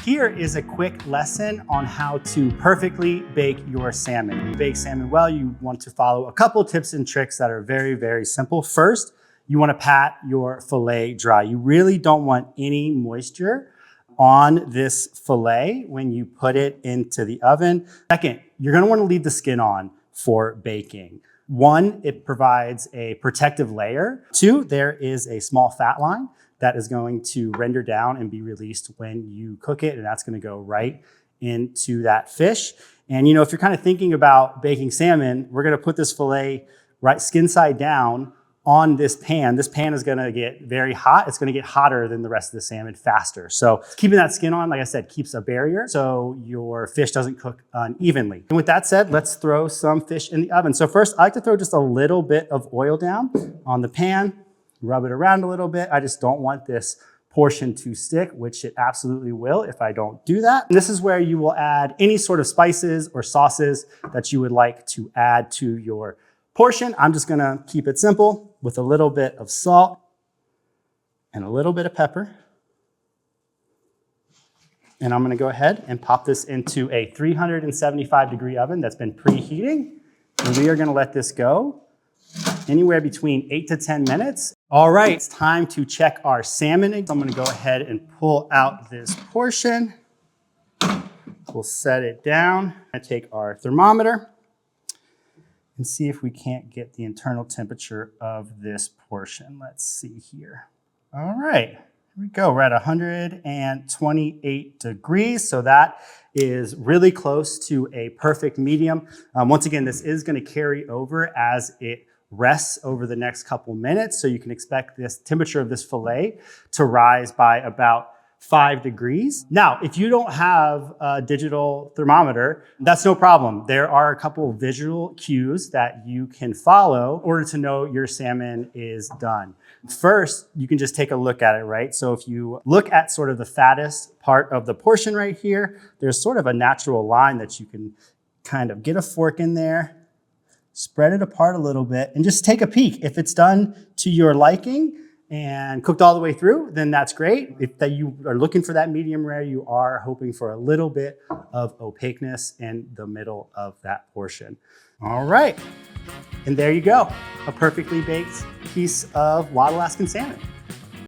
Here is a quick lesson on how to perfectly bake your salmon. To bake salmon well, you want to follow a couple tips and tricks that are very, very simple. First, you want to pat your fillet dry. You really don't want any moisture on this fillet when you put it into the oven. Second, you're going to want to leave the skin on for baking. One, it provides a protective layer. Two, there is a small fat line that is going to render down and be released when you cook it, and that's going to go right into that fish. And you know, if you're kind of thinking about baking salmon, we're going to put this fillet right skin side down on this pan. This pan is going to get very hot. It's going to get hotter than the rest of the salmon faster. So keeping that skin on, like I said, keeps a barrier so your fish doesn't cook unevenly. And with that said, let's throw some fish in the oven. So first, I like to throw just a little bit of oil down on the pan, rub it around a little bit. I just don't want this portion to stick, which it absolutely will if I don't do that. And this is where you will add any sort of spices or sauces that you would like to add to your portion. I'm just gonna keep it simple with a little bit of salt and a little bit of pepper. And I'm gonna go ahead and pop this into a 375-degree oven that's been preheating. And we are gonna let this go anywhere between 8 to 10 minutes. All right, it's time to check our salmon. I'm gonna go ahead and pull out this portion. We'll set it down. I take our thermometer and see if we can't get the internal temperature of this portion. Let's see here. All right, here we go. We're at 128 degrees. So that is really close to a perfect medium. Once again, this is gonna carry over as it rests over the next couple minutes. So you can expect this temperature of this fillet to rise by about 5 degrees. Now, if you don't have a digital thermometer, that's no problem. There are a couple visual cues that you can follow in order to know your salmon is done. First, you can just take a look at it, right? So if you look at sort of the fattest part of the portion right here, there's sort of a natural line that you can kind of get a fork in there, spread it apart a little bit, and just take a peek. If it's done to your liking and cooked all the way through, then that's great. If that you are looking for that medium rare, you are hoping for a little bit of opaqueness in the middle of that portion. All right, and there you go, a perfectly baked piece of Wild Alaskan salmon.